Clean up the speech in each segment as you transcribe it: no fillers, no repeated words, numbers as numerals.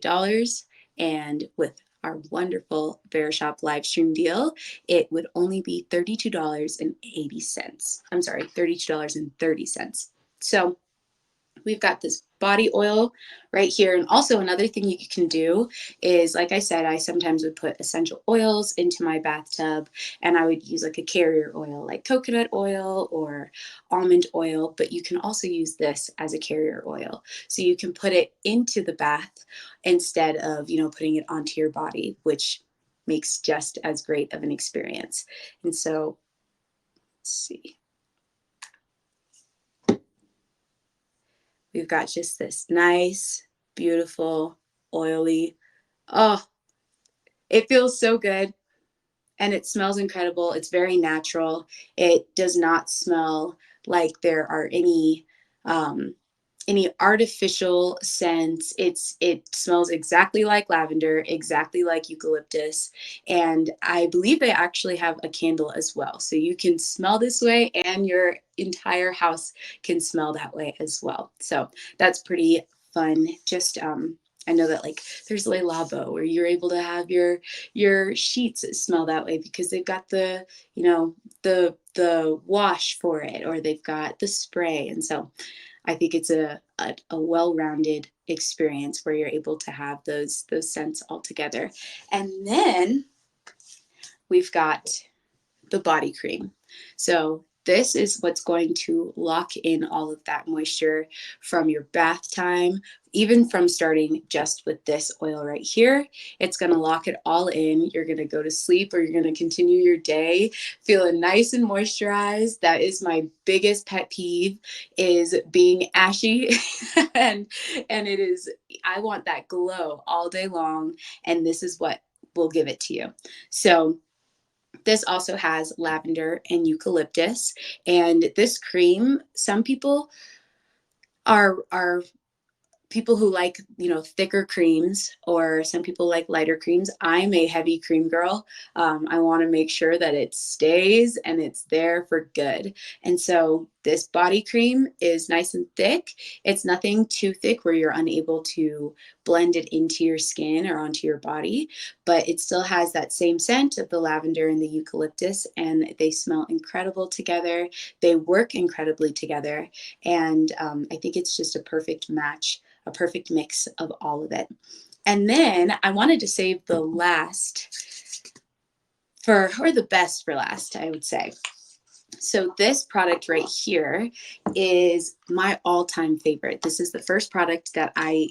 $8. And with our wonderful Verishop live stream deal, it would only be $32.80. I'm sorry, $32.30. So we've got this body oil right here. And also another thing you can do is, like I said, I sometimes would put essential oils into my bathtub, and I would use like a carrier oil, like coconut oil or almond oil, but you can also use this as a carrier oil. So you can put it into the bath instead of, putting it onto your body, which makes just as great of an experience. And so, let's see. We've got just this nice, beautiful, oily, oh, it feels so good and it smells incredible. It's very natural. It does not smell like there are any artificial scents. It smells exactly like lavender, exactly like eucalyptus, and I believe they actually have a candle as well. So you can smell this way and your entire house can smell that way as well. So that's pretty fun. Just I know that like there's Le Labo where you're able to have your sheets smell that way because they've got the the wash for it, or they've got the spray. And so I think it's a well-rounded experience where you're able to have those scents all together. And then we've got the body cream. So this is what's going to lock in all of that moisture from your bath time, even from starting just with this oil right here. It's going to lock it all in. You're going to go to sleep, or you're going to continue your day feeling nice and moisturized. That is my biggest pet peeve, is being ashy. and it is, I want that glow all day long, and this is what will give it to you. So this also has lavender and eucalyptus. And this cream, some people are people who like, thicker creams, or some people like lighter creams. I'm a heavy cream girl. I want to make sure that it stays and it's there for good. And so this body cream is nice and thick. It's nothing too thick where you're unable to blend it into your skin or onto your body, but it still has that same scent of the lavender and the eucalyptus, and they smell incredible together. They work incredibly together. And I think it's just a perfect match, a perfect mix of all of it. And then I wanted to save the best for last, I would say. So this product right here is my all-time favorite. This is the first product that I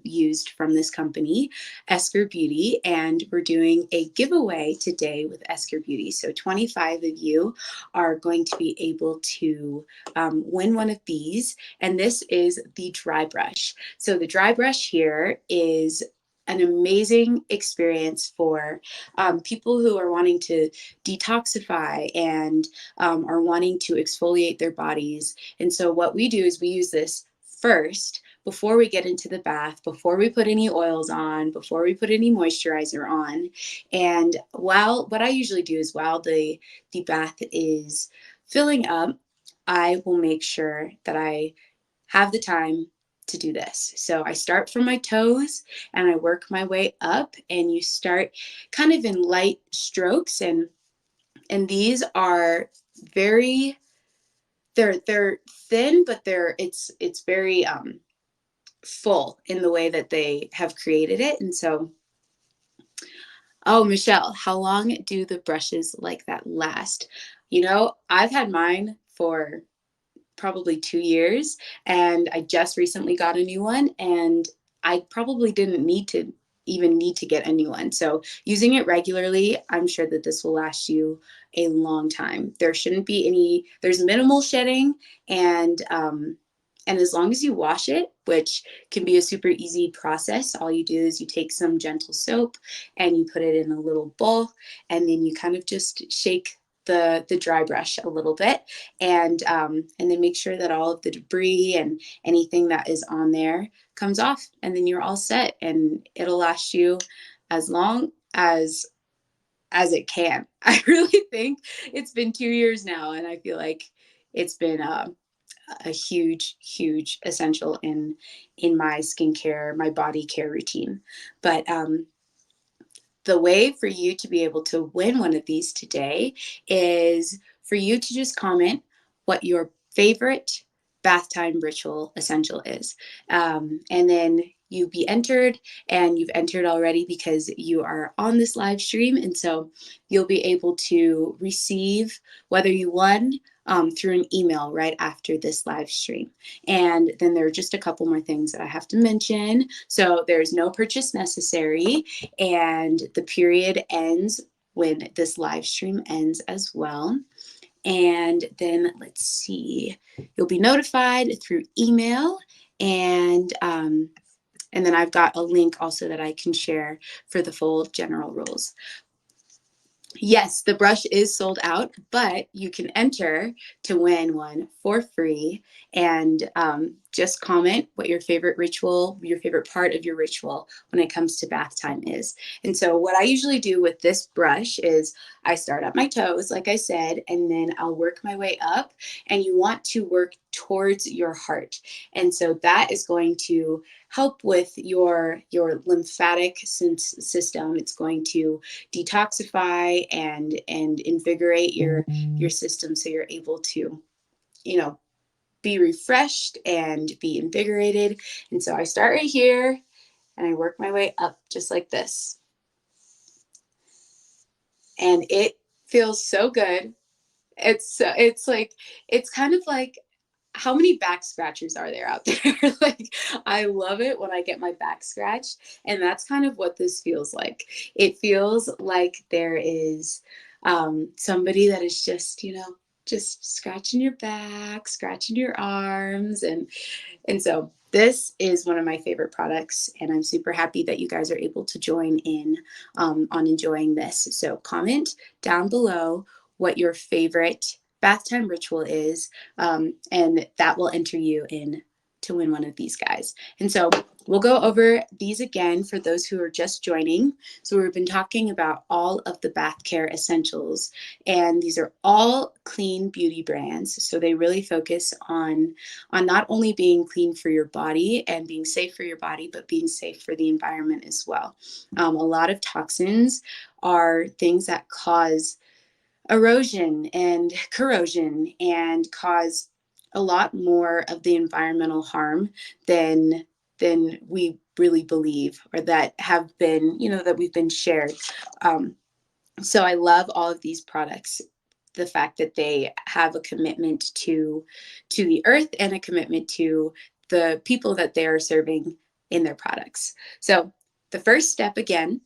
used from this company, Esker Beauty, and we're doing a giveaway today with Esker Beauty. So 25 of you are going to be able to win one of these, and this is the dry brush. So the dry brush here is an amazing experience for people who are wanting to detoxify and are wanting to exfoliate their bodies. And so what we do is we use this first before we get into the bath, before we put any oils on, before we put any moisturizer on. And what I usually do is while the bath is filling up, I will make sure that I have the time to do this. So I start from my toes and I work my way up, and you start kind of in light strokes, and these are very, they're thin, but it's very full in the way that they have created it. And so, oh, Michelle, how long do the brushes like that last? I've had mine for probably 2 years, and I just recently got a new one, and I probably didn't need to get a new one. So using it regularly, I'm sure that this will last you a long time. There's minimal shedding, and as long as you wash it, which can be a super easy process, all you do is you take some gentle soap and you put it in a little bowl, and then you kind of just shake the dry brush a little bit, and then make sure that all of the debris and anything that is on there comes off, and then you're all set, and it'll last you as long as it can. I really think it's been 2 years now, and I feel like it's been a huge, huge essential in my skincare, my body care routine. But the way for you to be able to win one of these today is for you to just comment what your favorite bath time ritual essential is. And then you be entered, and you've entered already because you are on this live stream. And so you'll be able to receive whether you won through an email right after this live stream. And then there are just a couple more things that I have to mention. So there's no purchase necessary, and the period ends when this live stream ends as well. And then let's see, you'll be notified through email, and then I've got a link also that I can share for the full general rules. Yes, the brush is sold out, but you can enter to win one for free. And just comment what your favorite ritual, your favorite part of your ritual when it comes to bath time is. And so what I usually do with this brush is I start at my toes, like I said, and then I'll work my way up. And you want to work towards your heart. And so that is going to help with your lymphatic system. It's going to detoxify and invigorate your system, so you're able to, be refreshed and be invigorated. And so I start right here and I work my way up just like this. And it feels so good. It's kind of like, how many back scratchers are there out there? Like, I love it when I get my back scratched. And that's kind of what this feels like. It feels like there is somebody that is just, just scratching your back, scratching your arms. And so this is one of my favorite products, and I'm super happy that you guys are able to join in on enjoying this. So comment down below what your favorite bath time ritual is, and that will enter you in to win one of these guys. And so we'll go over these again for those who are just joining. So we've been talking about all of the bath care essentials, and these are all clean beauty brands. So they really focus on not only being clean for your body and being safe for your body, but being safe for the environment as well. A lot of toxins are things that cause erosion and corrosion and cause a lot more of the environmental harm than we really believe, or that have been, that we've been shared. So I love all of these products, the fact that they have a commitment to the earth and a commitment to the people that they are serving in their products. So the first step again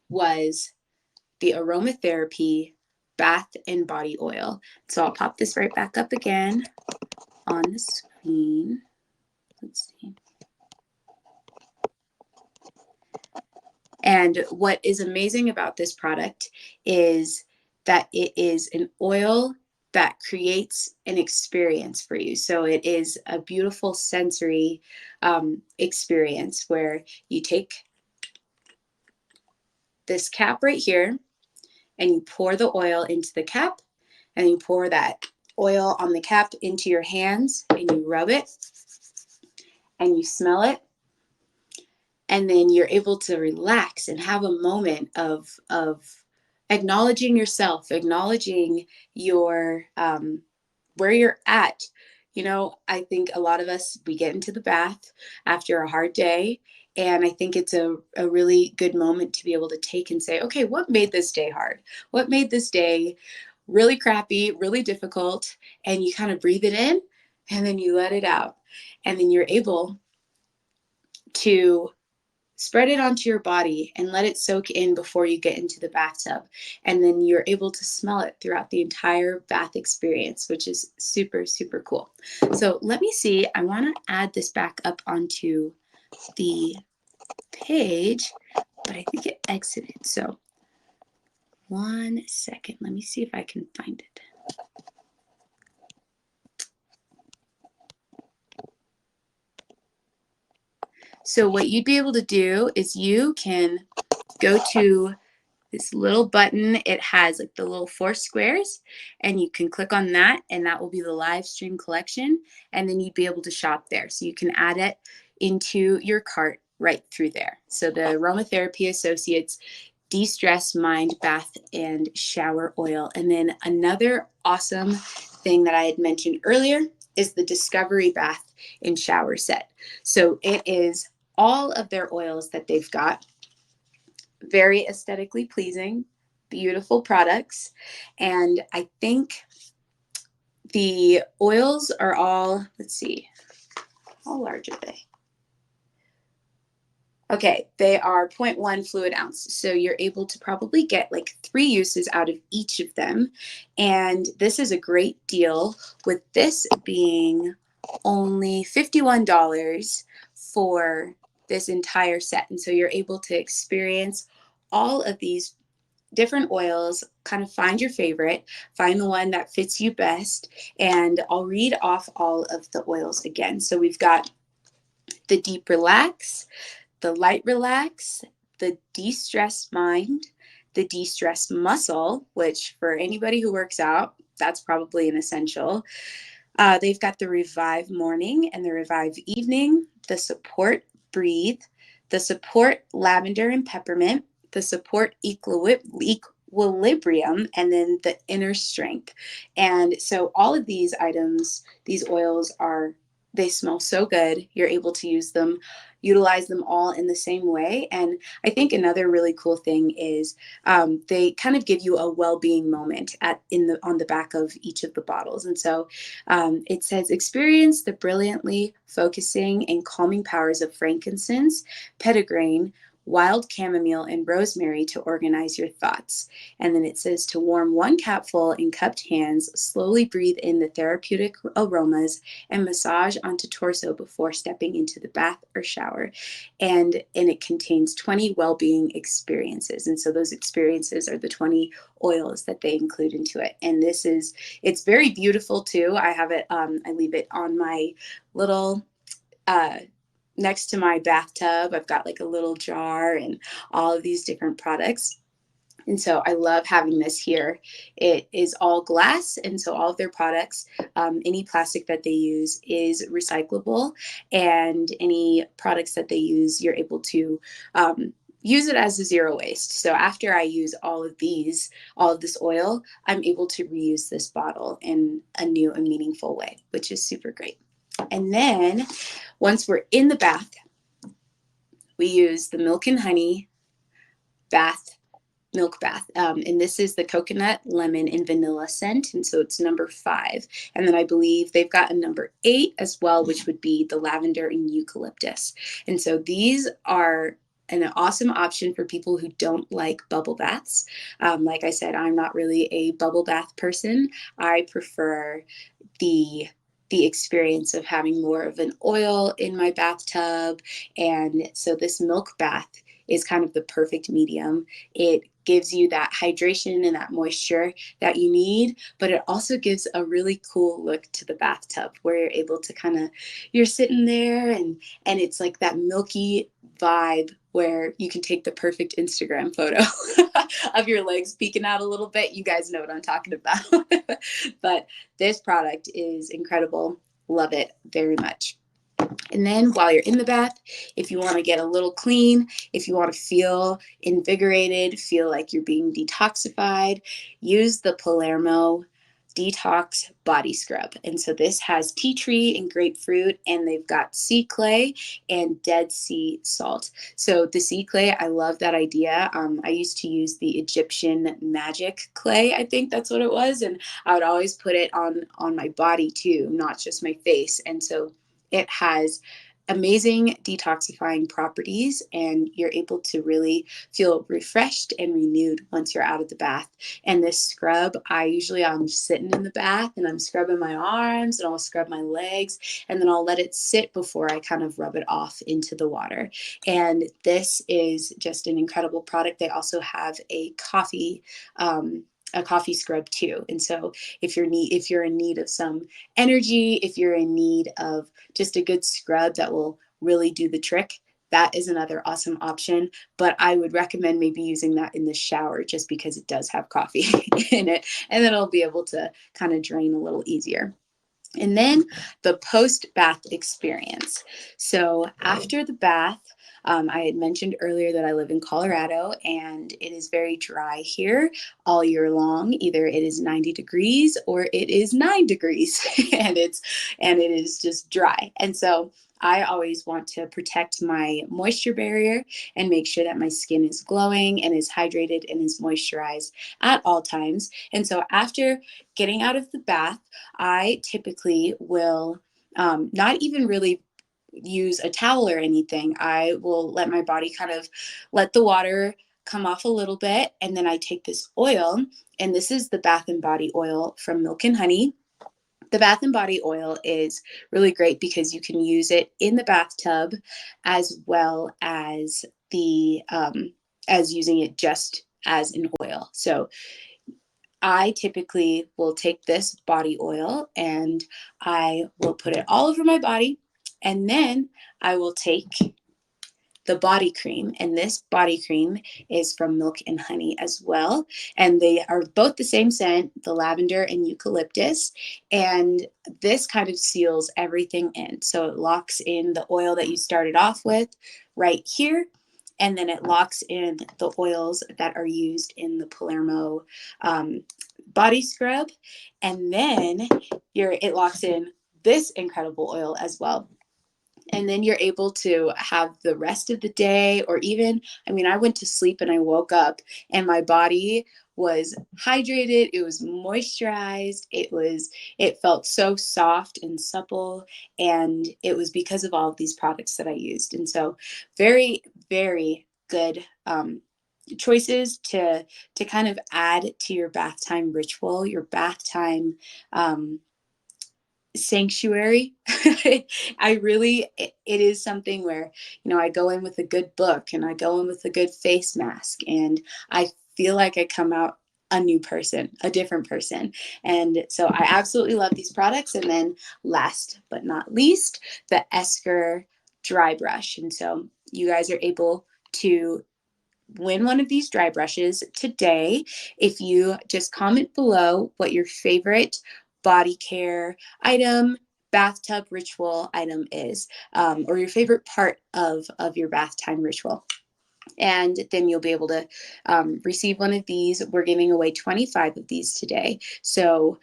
was the aromatherapy bath and body oil. So I'll pop this right back up again on the screen. Let's see. And what is amazing about this product is that it is an oil that creates an experience for you. So it is a beautiful sensory experience where you take this cap right here and you pour the oil into the cap, and you pour that oil on the cap into your hands, and you rub it and you smell it, and then you're able to relax and have a moment of acknowledging yourself, acknowledging your where you're at. I think a lot of us, we get into the bath after a hard day, and I think it's a really good moment to be able to take and say, okay, what made this day hard? What made this day really crappy, really difficult? And you kind of breathe it in, and then you let it out. And then you're able to spread it onto your body and let it soak in before you get into the bathtub. And then you're able to smell it throughout the entire bath experience, which is super, super cool. So let me see, I want to add this back up onto the page, but I think it exited. So 1 second, let me see if I can find it. So what you'd be able to do is you can go to this little button. It has like the little 4 squares, and you can click on that, and that will be the live stream collection, and then you'd be able to shop there. So you can add it into your cart right through there. So the Aromatherapy Associates De-Stress Mind Bath and Shower Oil. And then another awesome thing that I had mentioned earlier is the Discovery Bath and Shower Set. So it is all of their oils that they've got, very aesthetically pleasing, beautiful products. And I think the oils are all, let's see, how large are they? Okay, they are 0.1 fluid ounce. So you're able to probably get like 3 uses out of each of them. And this is a great deal, with this being only $51 for this entire set. And so you're able to experience all of these different oils, kind of find your favorite, find the one that fits you best. And I'll read off all of the oils again. So we've got the Deep Relax, the Light Relax, the De-Stress Mind, the De-Stress Muscle, which for anybody who works out, that's probably an essential. They've got the Revive Morning and the Revive Evening, the Support Breathe, the Support Lavender and Peppermint, the Support Equilibrium, and then the Inner Strength. And so all of these items, these oils they smell so good. You're able to utilize them all in the same way. And I think another really cool thing is they kind of give you a well-being moment on the back of each of the bottles. And so it says, experience the brilliantly focusing and calming powers of frankincense, petitgrain, wild chamomile, and rosemary to organize your thoughts. And then it says, to warm 1 capful in cupped hands, slowly breathe in the therapeutic aromas and massage onto torso before stepping into the bath or shower. And it contains 20 well-being experiences. And so those experiences are the 20 oils that they include into it. And it's very beautiful too. I have it, I leave it on my little, next to my bathtub. I've got like a little jar and all of these different products. And so I love having this here. It is all glass, and so all of their products, any plastic that they use is recyclable, and any products that they use, you're able to use it as a zero waste. So after I use all of this oil, I'm able to reuse this bottle in a new and meaningful way, which is super great. And then once we're in the bath, we use the Milk and Honey milk bath. And this is the coconut, lemon, and vanilla scent. And so it's number 5. And then I believe they've got a number 8 as well, which would be the lavender and eucalyptus. And so these are an awesome option for people who don't like bubble baths. Like I said, I'm not really a bubble bath person. I prefer the experience of having more of an oil in my bathtub. And so this milk bath is kind of the perfect medium. It gives you that hydration and that moisture that you need, but it also gives a really cool look to the bathtub, where you're able to you're sitting there and it's like that milky vibe where you can take the perfect Instagram photo of your legs peeking out a little bit. You guys know what I'm talking about. But this product is incredible. Love it very much. And then while you're in the bath, if you want to get a little clean, if you want to feel invigorated, feel like you're being detoxified, use the Palermo Detox Body Scrub. And so this has tea tree and grapefruit, and they've got sea clay and Dead Sea salt. So the sea clay, I love that idea. I used to use the Egyptian magic clay, I think that's what it was. And I would always put it on my body too, not just my face. And so it has amazing detoxifying properties, and you're able to really feel refreshed and renewed once you're out of the bath. And this scrub, I'm sitting in the bath and I'm scrubbing my arms, and I'll scrub my legs, and then I'll let it sit before I kind of rub it off into the water. And this is just an incredible product. They also have a coffee scrub too. And so if you're in need of some energy, if you're in need of just a good scrub that will really do the trick, that is another awesome option, but I would recommend maybe using that in the shower just because it does have coffee in it, and then it'll be able to kind of drain a little easier. And then the post-bath experience. So after the bath, I had mentioned earlier that I live in Colorado and it is very dry here all year long. Either it is 90 degrees or it is 9 degrees and it is just dry. And so I always want to protect my moisture barrier and make sure that my skin is glowing and is hydrated and is moisturized at all times. And so after getting out of the bath, I typically will not even really use a towel or anything. I will let my body kind of let the water come off a little bit. And then I take this oil, and this is the Bath and Body Oil from Milk and Honey. The Bath and Body Oil is really great because you can use it in the bathtub as well as the as using it just as an oil. So I typically will take this body oil and I will put it all over my body, and then I will take the body cream, and this body cream is from Milk and Honey as well, and they are both the same scent, the lavender and eucalyptus, and this kind of seals everything in. So it locks in the oil that you started off with right here, and then it locks in the oils that are used in the Palermo body scrub, and then it locks in this incredible oil as well. And then you're able to have the rest of the day, or even, I mean, I went to sleep and I woke up and my body was hydrated, it was moisturized, it felt so soft and supple, and it was because of all of these products that I used. And so very, very good choices to kind of add to your bath time ritual, your bath time sanctuary. I really, it is something where, I go in with a good book and I go in with a good face mask, and I feel like I come out a new person, a different person. And so I absolutely love these products. And then last but not least, the Esker dry brush. And so you guys are able to win one of these dry brushes today if you just comment below what your favorite body care item, bathtub ritual item is, or your favorite part of your bath time ritual. And then you'll be able to receive one of these. We're giving away 25 of these today. So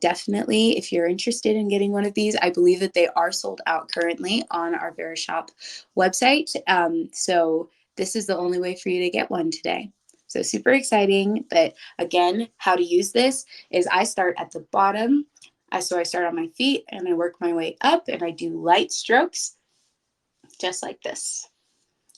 definitely, if you're interested in getting one of these, I believe that they are sold out currently on our Verishop website. So this is the only way for you to get one today. So super exciting. But again, how to use this is I start at the bottom. So I start on my feet and I work my way up and I do light strokes just like this.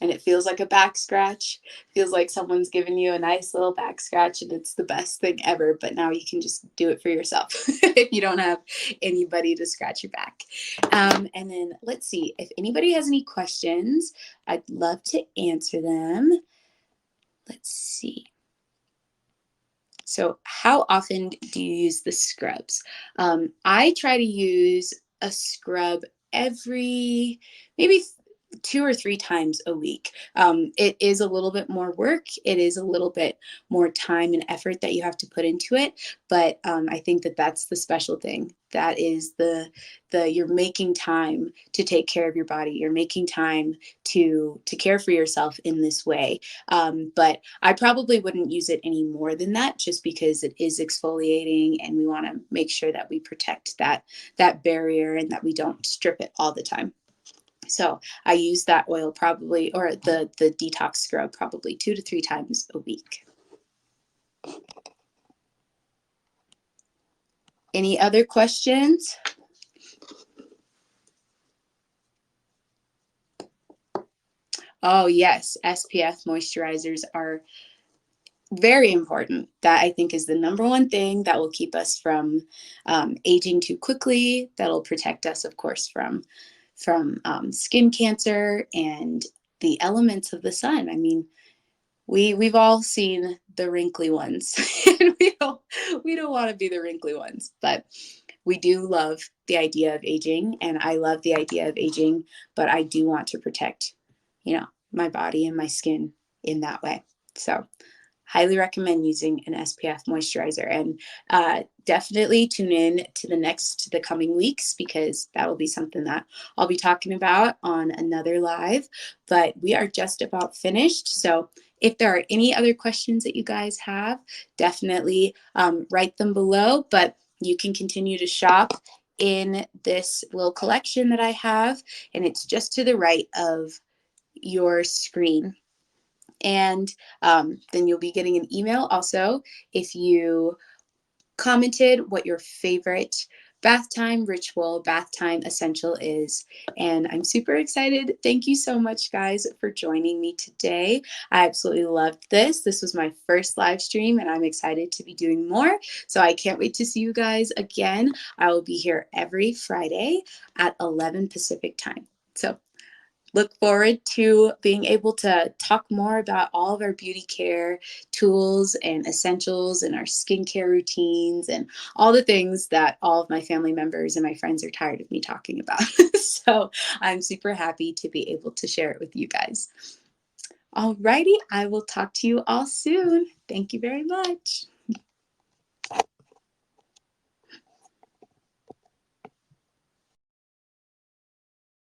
And it feels like a back scratch. Feels like someone's giving you a nice little back scratch, and it's the best thing ever. But now you can just do it for yourself if you don't have anybody to scratch your back. And then let's see if anybody has any questions. I'd love to answer them. Let's see. So how often do you use the scrubs? I try to use a scrub every maybe 2 or 3 times a week. It is a little bit more work. It is a little bit more time and effort that you have to put into it. But I think that that's the special thing. That is the you're making time to take care of your body. You're making time to care for yourself in this way. But I probably wouldn't use it any more than that, just because it is exfoliating, and we want to make sure that we protect that barrier and that we don't strip it all the time. So I use that oil probably, or the detox scrub probably 2 to 3 times a week. Any other questions? Oh yes, SPF moisturizers are very important. That I think is the number one thing that will keep us from aging too quickly. That'll protect us, of course, from skin cancer and the elements of the sun. I mean, we've all seen the wrinkly ones, and we don't want to be the wrinkly ones, but we do love the idea of aging, and I love the idea of aging, but I do want to protect my body and my skin in that way. So highly recommend using an SPF moisturizer, and definitely tune in to the coming weeks, because that will be something that I'll be talking about on another live. But we are just about finished. So if there are any other questions that you guys have, definitely write them below, but you can continue to shop in this little collection that I have, and it's just to the right of your screen. And then you'll be getting an email also if you commented what your favorite bath time ritual, bath time essential is. And I'm super excited. Thank you so much, guys, for joining me today. I absolutely loved this. This was my first live stream, and I'm excited to be doing more. So I can't wait to see you guys again. I will be here every Friday at 11 Pacific time. So look forward to being able to talk more about all of our beauty care tools and essentials and our skincare routines and all the things that all of my family members and my friends are tired of me talking about. So I'm super happy to be able to share it with you guys. Alrighty, I will talk to you all soon. Thank you very much.